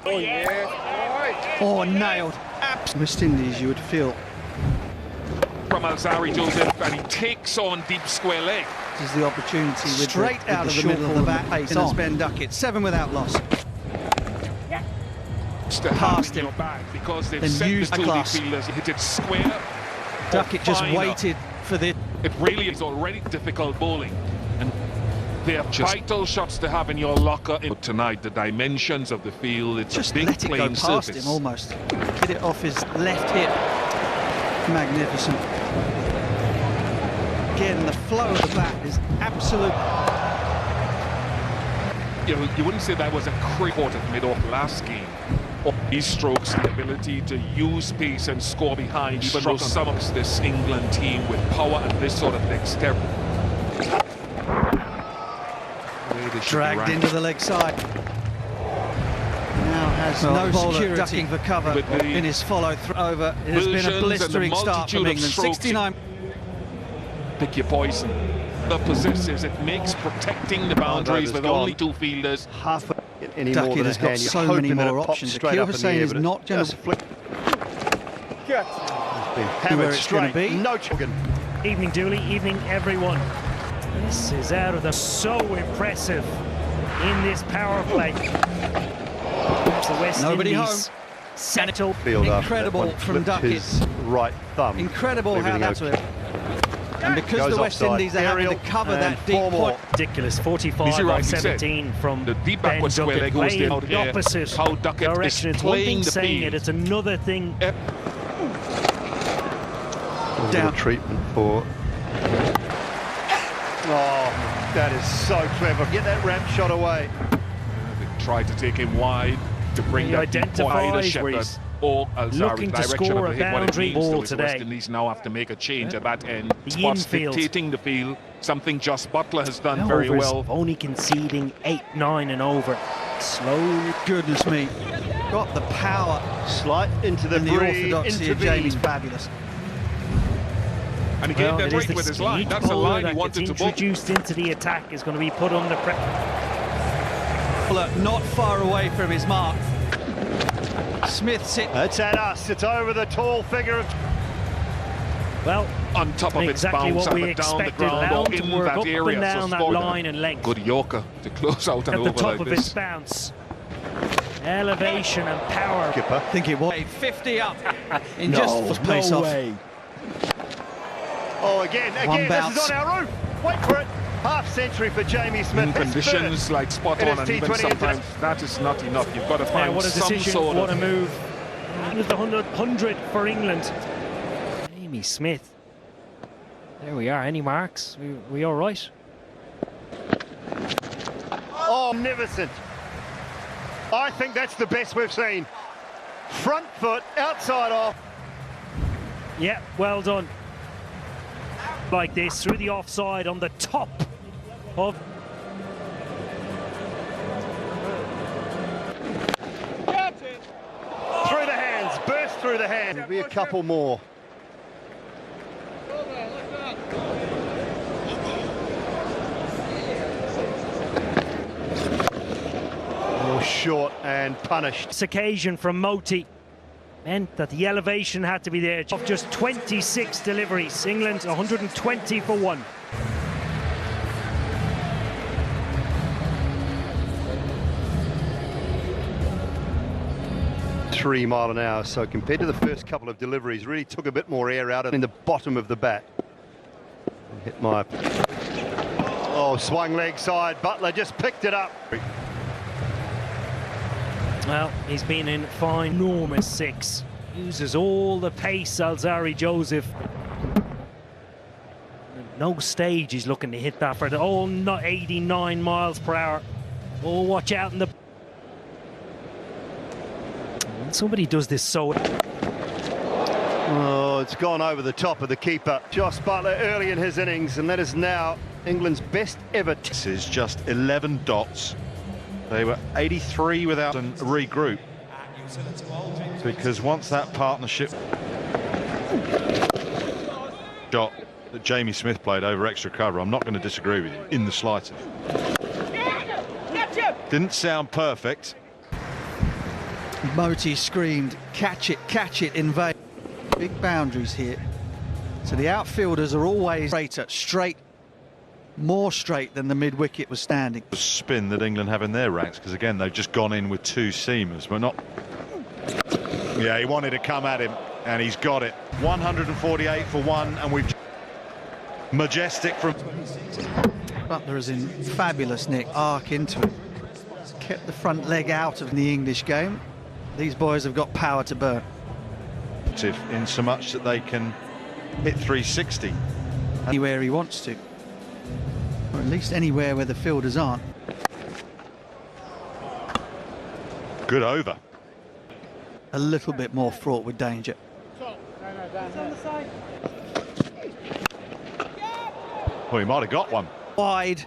Oh, yeah. Oh, nailed. Westindies, you would feel. From Alzari Joseph, and he takes on deep square leg. This is the opportunity with Straight out with of the middle of the bat. Pace on. Ben Duckett, 7 without loss. To Past have in him. your bag because they've Then sent the used the two class. midfielders, hit it square. Duckett just waited for this. It really is already difficult bowling, and they are vital shots to have in your locker. Tonight, the dimensions of the field, it's Just a big let it go playing past surface. him almost. Hit it off his left hip. Magnificent. Again, the flow of the bat is absolute. You wouldn't say that was a cricket at mid-off last game. These strokes, the ability to use pace and score behind, even though some of this England team with power and this sort of dexterity. Dragged into the leg side. Now has no security ducking for cover in his follow-through over. It has been a blistering start from England. 69. Pick your poison. The possesses, it makes protecting the boundaries with only two fielders. Half any Duckett more than has a got hand. so You're many hoping that more it pops options. straight Akil up in the Hussain air, is but it not going just to flick. It's been hammered where it's gonna straight. be. No chicken. Evening, Dooley. Evening, everyone. This is out of the so impressive in this power play. It's the West Nobody Indies. home. Settle. Field Incredible after that one from flipped Duckett. his right thumb. Incredible how Everything that's okay. and because Goes the West offside. Indies are having to Aerial cover and that deep 4 more. point. Ridiculous. 45 Easy, by Rob, he said. 17 from The deep Ben backward square Duckett, leg goes playing out the here. opposite How Duckett is direction. It's one playing thing the saying field. it, it's another thing. Down treatment for. Oh, that is so clever. Get that ramp shot away. They tried to take him wide to bring He that deep identifies wider where Shepherd he's or Alzari's looking to direction score of a the hit. What it boundary means ball though is the today. West Indies now have to make a change at that end. The Spots infield. dictating the field, something Joss Butler has done Now very overs, well. Only conceding 8, 9 and over. Slowly. Goodness me. Got the power Slight into the and the breeze. orthodoxy of Jamie's fabulous. And again, Well, they're it is right the with his line. speed That's the bowler line he that wanted gets to bowl. introduced into the attack is going to be put under pressure. Not far away from his mark. Smith sits. It's at us. It's over the tall figure of. Well, On top of its exactly bounce, what we either down the expected. ground Allowed or to in work that up area. and down So that line and length. good Yorker to close out an At the over top like of this. its bounce. Elevation and power. Skipper. I think it was 50 up in just pace off. Oh, again, One this bounce. is on our roof. Wait for it. Half century for Jamie Smith. In His conditions first like spot in on, his and even T20 sometimes that is not enough. You've got to find What a some decision, sort what a of move. It was the 100 for England. Jamie Smith. There we are. Any marks? We all right? Oh, magnificent. I think that's the best we've seen. Front foot, outside off. Yeah, well done. Like this, through the offside on the top of... Through the hands, burst through the hands. There'll be a couple more. More short and punished. This occasion from Moti meant that the elevation had to be there. Of just 26 deliveries, England 120 for 1. .3 miles an hour, so compared to the first couple of deliveries, really took a bit more air out in the bottom of the bat. Hit my... Oh, swung leg side. Butler just picked it up. Well, he's been in fine, enormous 6. Uses all the pace, Alzari Joseph. No stage he's looking to hit that for the all not 89 miles per hour. Oh, watch out in the... Somebody does this so... Oh, it's gone over the top of the keeper. Joss Butler early in his innings, and that is now England's best ever. This is just 11 dots. They were 83 without a regroup. Because once that partnership shot that Jamie Smith played over extra cover, I'm not going to disagree with you in the slightest. Didn't sound perfect. Moti screamed, catch it in vain. Big boundaries here. So the outfielders are always straight, more straight than the mid-wicket was standing. The spin that England have in their ranks, because again, they've just gone in with two seamers. We're not... Yeah, he wanted to come at him, and he's got it. 148 for one, and we've... Majestic from... Butler is in fabulous nick, arc into it. It's kept the front leg out of the English game. These boys have got power to burn. In so much that they can hit 360. Anywhere he wants to. Or at least anywhere where the fielders aren't. Good over. A little bit more fraught with danger. Well, he might have got one. Wide.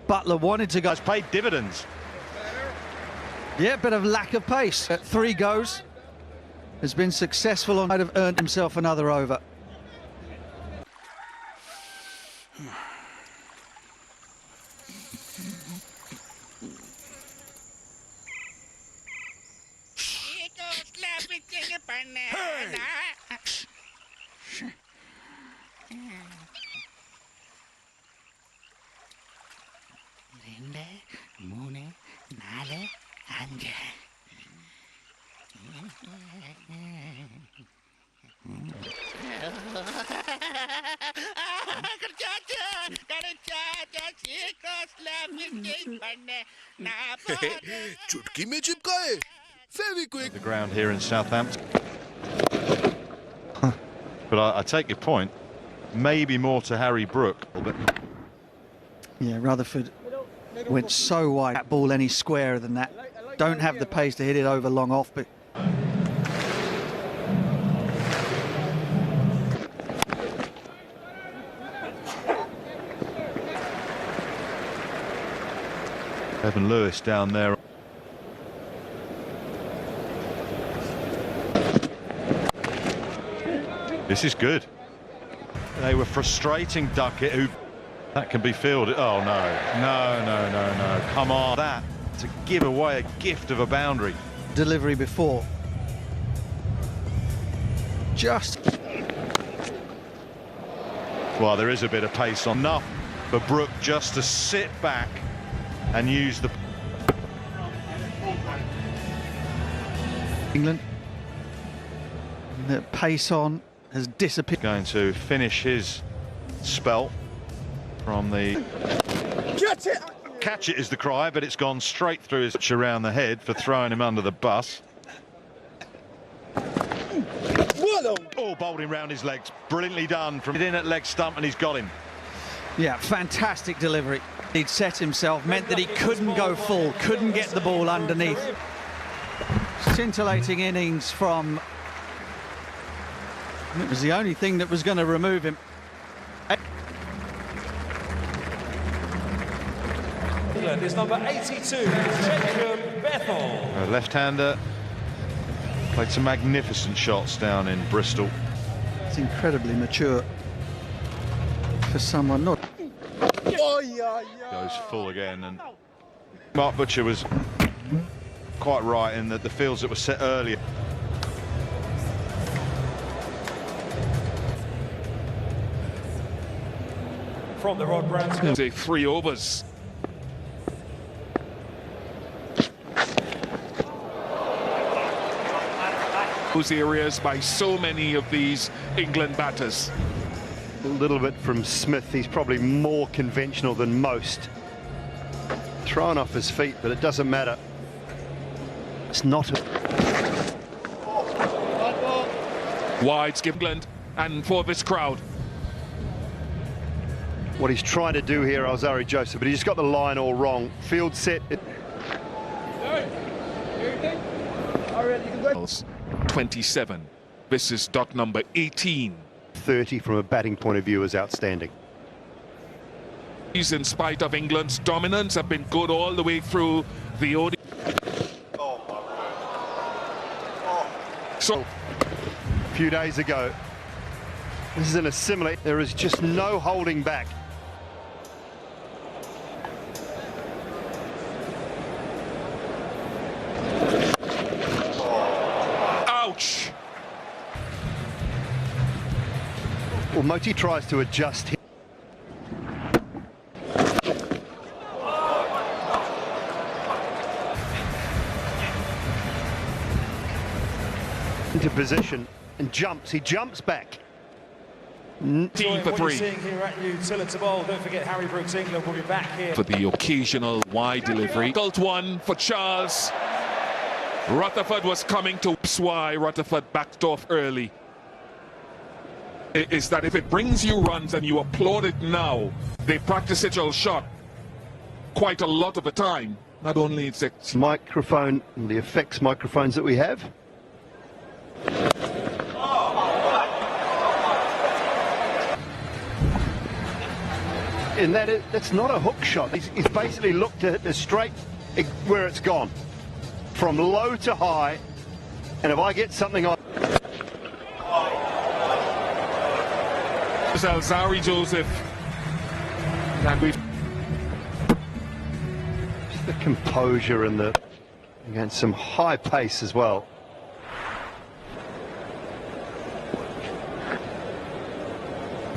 Butler wanted to go. It's paid dividends. Yeah, bit of lack of pace. At 3 goes. Has been successful and might have earned himself another over. चुटकी में चिपकाए Fevikwik The ground here in Southampton. But I take your point. Maybe more to Harry Brook. Yeah, Rutherford went so wide. That ball any squarer than that. Don't have the pace to hit it over long off, but Evan Lewis down there. This is good. They were frustrating Duckett, who that can be fielded. Oh no. Come on, that to give away a gift of a boundary. delivery before. Just. Well, there is a bit of pace on enough for Brook just to sit back and use the... England. The pace on has disappeared. Going to finish his spell from the... Catch it! Catch it is the cry, but it's gone straight through his around the head for throwing him under the bus. Oh, bowling round his legs. Brilliantly done from in at leg stump, and he's got him. Yeah, fantastic delivery. He'd set himself, meant that he couldn't go full, couldn't get the ball underneath. Scintillating innings from... It was the only thing that was going to remove him. England is number 82, Jacob Bethel. A left-hander. Played some magnificent shots down in Bristol. It's incredibly mature for someone not... Goes full again, and Mark Butcher was quite right in that the fields that were set earlier. From the Rod Brand. Say 3 overs. Those areas by so many of these England batters. A little bit from Smith. He's probably more conventional than most. Thrown off his feet, but it doesn't matter. It's not a... Wides give England and for this crowd. What he's trying to do here, Alzari Joseph, but he just got the line all wrong. Field set. 27. This is dot number 18. 30 from a batting point of view is outstanding. These, in spite of England's dominance, have been good all the way through the ODI. So, A few days ago, this is in a similar... There is just no holding back. Well, Moti tries to adjust into position and jumps. He jumps back. Team for What you're three. seeing here at Utility Bowl. Don't forget Harry Brooks, England will be back here. For the occasional wide delivery. Difficult one for Charles. Rutherford was coming to why Rutherford backed off early. Is that if it brings you runs and you applaud it now, they practice it all shot quite a lot of the time. Not only it's a Microphone, the effects microphones that we have. And that's not a hook shot. He's basically looked at it straight where it's gone. From low to high. And if I get something on... Alzari Joseph. And we've Just the composure and against some high pace as well.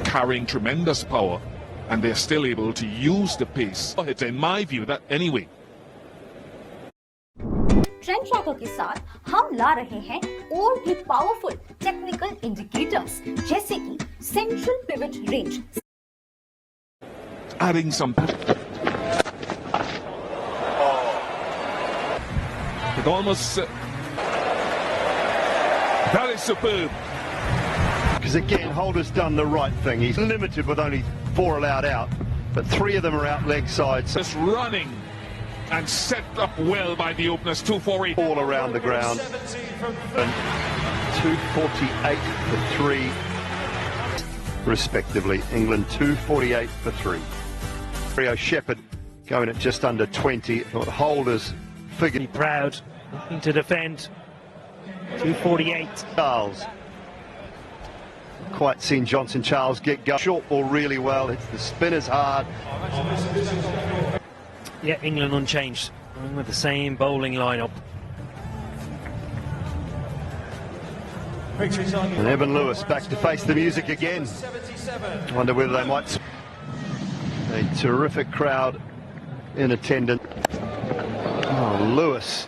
carrying tremendous power, and they're still able to use the pace. It's in my view that anyway. Trend tracker के साथ हम ला रहे हैं और भी powerful technical indicators जैसे कि central pivot range, Adding some. It almost. That is superb. Because again, Holder's done the right thing. He's limited with only 4 allowed out, but 3 of them are out leg side. So Just running and set up well by the openers. 248. all around the ground. 17 from And 248 for 3, respectively. England 248 for 3. Rio Shepherd going at just under 20. Holder's figure. Be proud, looking to defend. 248. Charles. Quite seen Johnson Charles get go. Short ball really well. Hits the spinners hard. Yeah, England unchanged, going with the same bowling lineup. victory target. And Evan Lewis back to face the music again. 77. Wonder whether they might. A terrific crowd in attendance. Oh, Lewis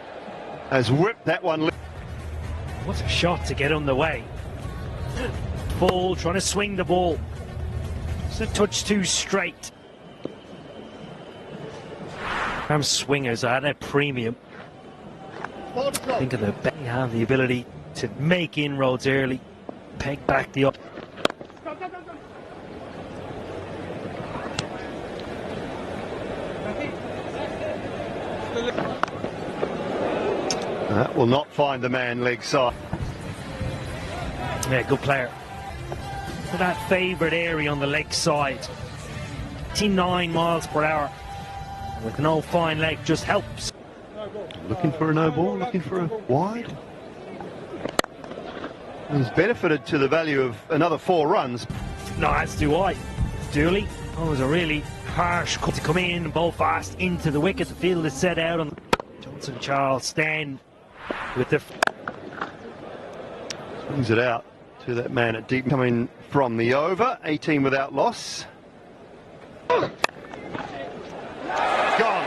has whipped that one. What a shot to get underway. Full, trying to swing the ball. It's a touch too straight. Swingers are at a premium. Think of they have the ability to make inroads early, peg back the up. That will not find the man leg side. Yeah, good player. For that favoured area on the leg side. 89 miles per hour. With no fine leg just helps. Looking for a no ball, looking for a wide. He's benefited to the value of another 4 runs. No, as do I. Dooley. Oh, it was a really harsh cut to come in and bowl fast into the wicket. The field is set out on Johnson Charles stand with the Swings it out to that man at deep coming from the over. 18 without loss. Gone.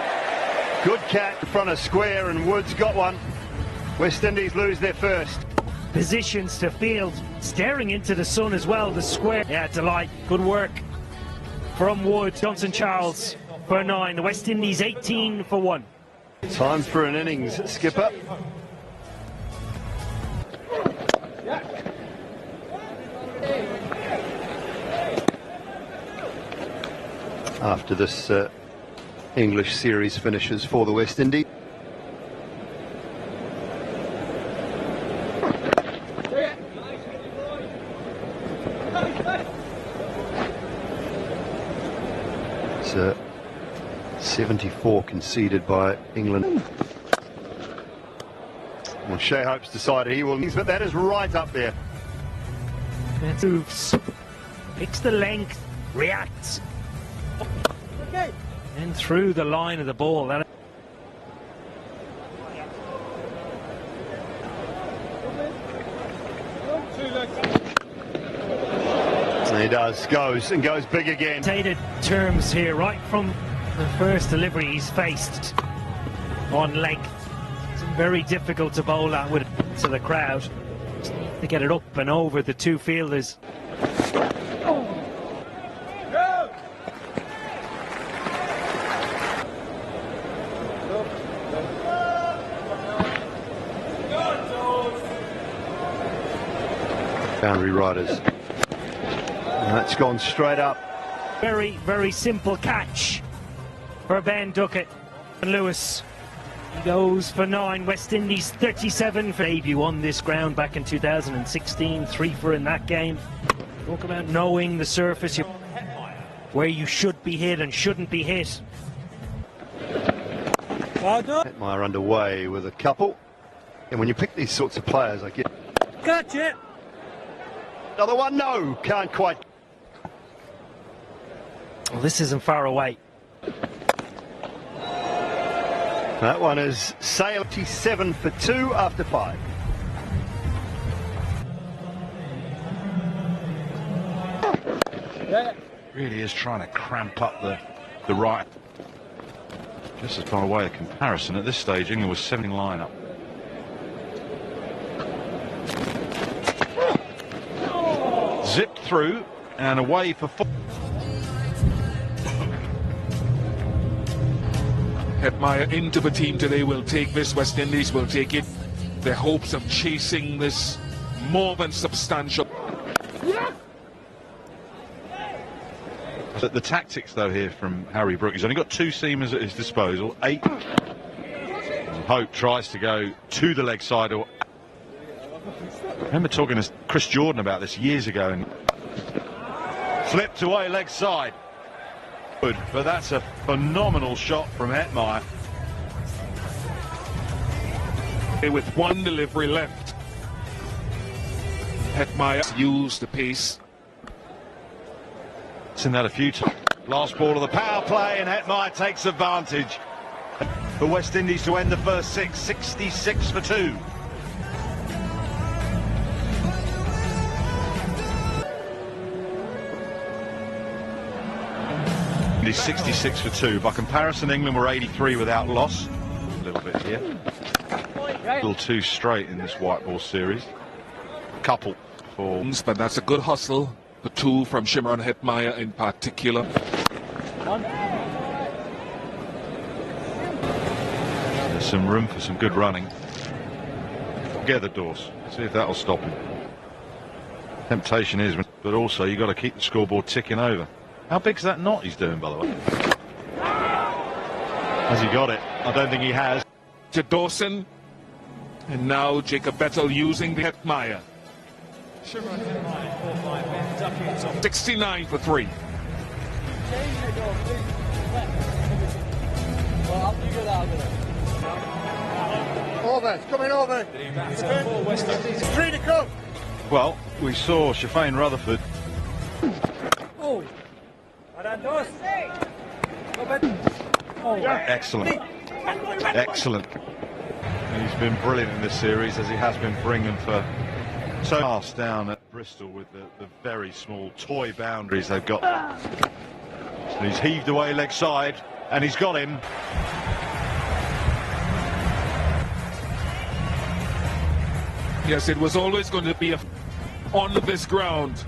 Good catch in front of square, and Woods got one. West Indies lose their first. positions to field, staring into the sun as well. The square. Yeah, delight. Good work from Wood. Johnson Charles for 9. The West Indies 18 for 1. Time for an innings, skipper. After this English series finishes for the West Indies. It's 74 conceded by England. Well, Shea Hope's decided he will, but that is right up there. Moves, picks the length, reacts, and through the line of the ball. That And he does, goes big again. Dated terms here, right from the first delivery he's faced on length. It's very difficult to bowl that with to the crowd. Just need to get it up and over the two fielders. Boundary riders. And that's gone straight up. Very, very simple catch for Ben Duckett and Lewis. He goes for 9. West Indies 37 for debut on this ground back in 2016. 3 for in that game. Talk about knowing the surface, where you should be hit and shouldn't be hit. Hetmeyer underway with a couple. And when you pick these sorts of players, I get. Catch it! Another one, no, can't quite. Well, this isn't far away. That one is sailed 7 for 2 after 5. Really is trying to cramp up the right. Just as far away a comparison. At this stage, England was 7 lineup. Zipped through and away for 4. Hetmeyer into the team today will take this. West Indies will take it. Their hopes of chasing this more than substantial. The tactics, though, here from Harry Brook. He's only got 2 seamers at his disposal. 8. Hope tries to go to the leg side. I remember talking to Chris Jordan about this years ago and flipped away leg side. Good, but that's a phenomenal shot from Hetmeyer. With 1 delivery left, Hetmeyer used the pace. Seen that a few times. Last ball of the power play, and Hetmeyer takes advantage. For West Indies to end the first 6, 66 for 2. He's 66 for 2. By comparison, England were 83 without loss. A little bit here. Still 2 straight in this white ball series. Couple for. But that's a good hustle. The 2 from Shimron Hetmeyer in particular. There's some room for some good running. Together, Dawes. See if that'll stop him. Temptation is, but also you've got to keep the scoreboard ticking over. How big's that knot he's doing, by the way? Has he got it? I don't think he has. To Dawson. And now Jacob Bettel using the Hetmeyer. 69 for 3. Over, it's coming over. 3 to come. Well, we saw Shafane Rutherford. Excellent. Excellent. And he's been brilliant in this series, as he has been for England for so fast down at Bristol with the very small toy boundaries they've got. And he's heaved away leg side, and he's got him. Yes, it was always going to be on this ground.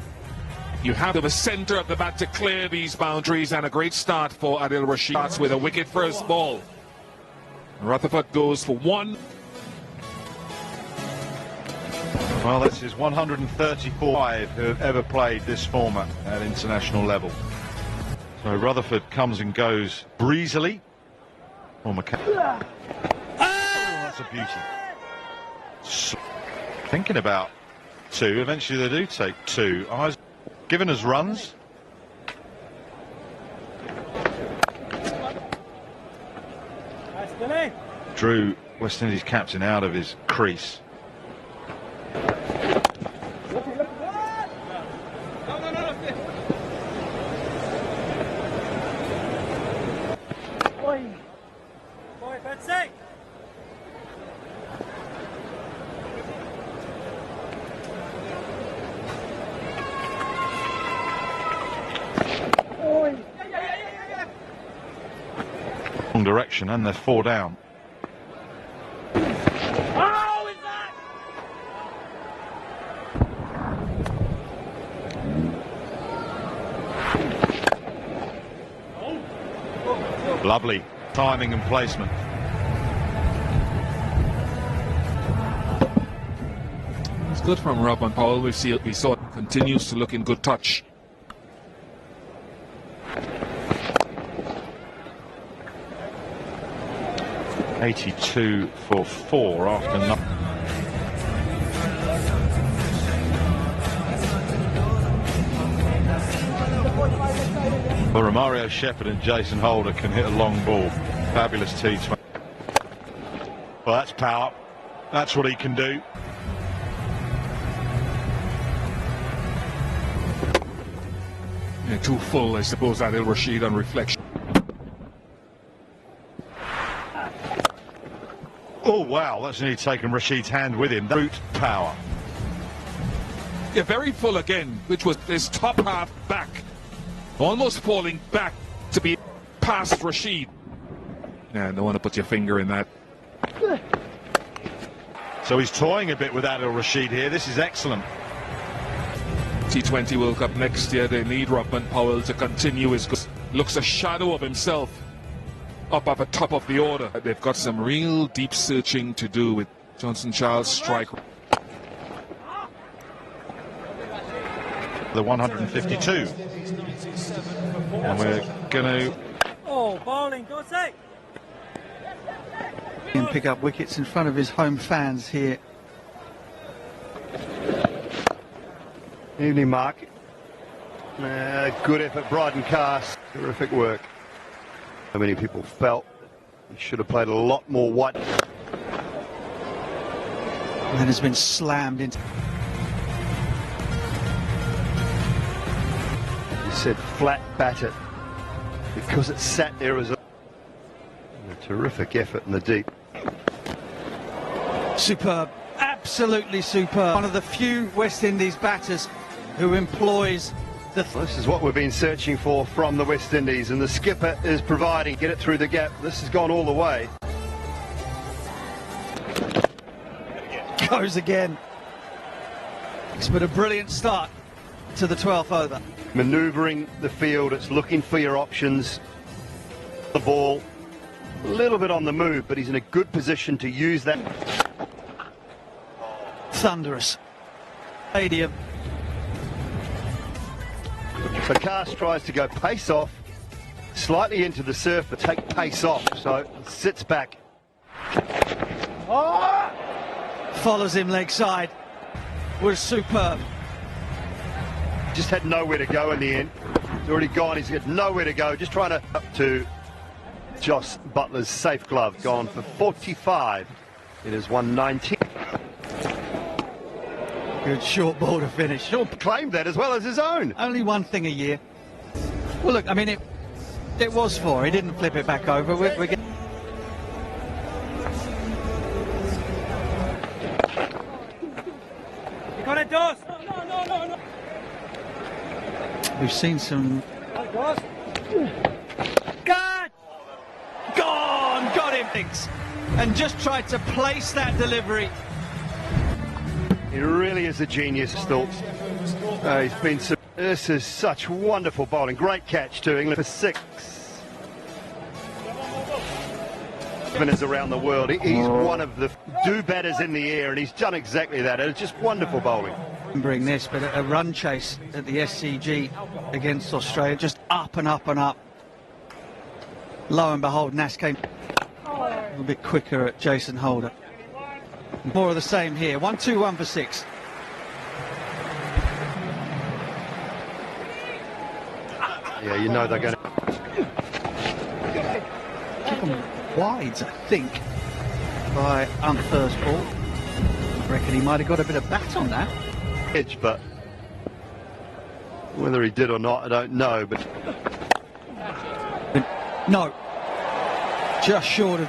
You have the centre of the bat to clear these boundaries, and a great start for Adil Rashid with a wicket first ball. Rutherford goes for 1. Well, that's his 134 who have ever played this format at international level. So Rutherford comes and goes breezily. Oh, that's a beauty. So, thinking about 2, eventually they do take 2. Given us runs. Drew West Indies captain out of his crease. Wrong direction, and they're 4 down. Oh, is that? Lovely timing and placement. It's good from Rob and Powell. We saw it continues to look in good touch. $82 for 4 after not. Well, Romario Shepherd and Jason Holder can hit a long ball. Fabulous t20. Well, that's power. That's what he can do. Yeah, too full, I suppose, Adil Rashid on reflection. Oh, wow, that's nearly taken Rashid's hand with him. Brute power. Yeah, very full again, which was his top half back. Almost falling back to be past Rashid. Yeah, don't want to put your finger in that. So he's toying a bit with Adil Rashid here. This is excellent. T20 World Cup next year, they need Robin Powell to continue his good. Looks a shadow of himself up at the top of the order. They've got some real deep searching to do with Johnson Charles' strike. The 152. And we're going to... Oh, bowling, go say. And pick up wickets in front of his home fans here. Evening, Mark. Good effort, Bryden Cast. Terrific work. So many people felt he should have played a lot more white. And has been slammed into. He said flat batter because it sat there as a terrific effort in the deep. Superb, absolutely superb. One of the few West Indies batters who employs the... This is what we've been searching for from the West Indies, and the skipper is providing. Get it through the gap. This has gone all the way. Goes again. It's been a brilliant start to the 12th over. Manoeuvring the field, it's looking for your options. The ball, a little bit on the move, but he's in a good position to use that. Thunderous. Stadium. So Cast tries to go pace off, slightly into the surf, but take pace off, so it sits back. Follows him leg side. Was superb. Just had nowhere to go in the end. He's already gone, he's got nowhere to go. Just trying to up to Josh Butler's safe glove, gone for 45. It is 119. Good short ball to finish. Short claimed that as well as his own. Only one thing a year. Well, look, I mean, it was 4. He didn't flip it back over. We're getting... You got it, Dos. No. We've seen some... God! Gone! Got him, things. And just tried to place that delivery. He really is a genius, Stokes. He's been... This is such wonderful bowling. Great catch to England for 6. Is around the world. He's one of the do-batters in the air, and he's done exactly that. It's just wonderful bowling. Remembering this, but a run chase at the SCG against Australia, just up and up and up. Lo and behold, Nas came a little bit quicker at Jason Holder. More of the same here. 1-2-1 for 6. Yeah, you know they're going to... Kick them wides, I think, by first ball. I reckon he might have got a bit of bat on that. Edge, but whether he did or not, I don't know. But No, just short of